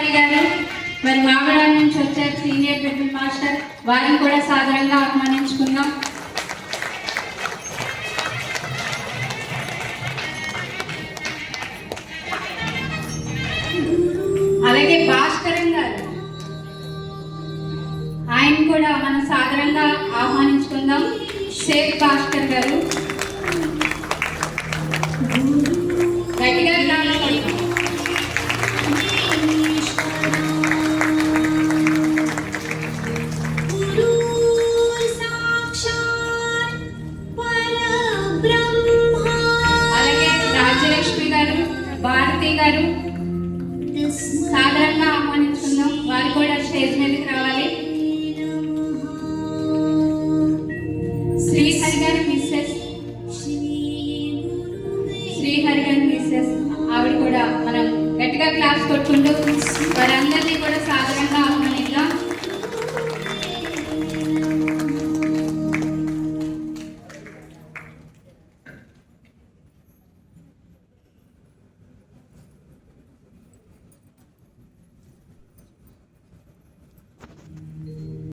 శ్రీహరి గారు మరి మామిడాల నుంచి వచ్చారు, సీనియర్ పెద్ద మాస్టర్, వారిని కూడా సాదరంగా ఆహ్వానించుకుందాం. అలాగే భాస్కరం గారు, ఆయన కూడా మనం సాదరంగా ఆహ్వానించుకుందాం. షేక్ భాస్కర్ గారు గట్టిగా అలాగే రాజ్యలక్ష్మి గారు, భారతి గారు సాధారణంగా ఆహ్వానించుకుందాం. వారు కూడా స్టేజ్ మీదకి రావాలి. శ్రీహరి గారు మిస్సెస్ ఆవిడ కూడా మనం గట్టిగా క్లాస్ కొట్టుకుంటూ వారందరినీ కూడా సాధారణంగా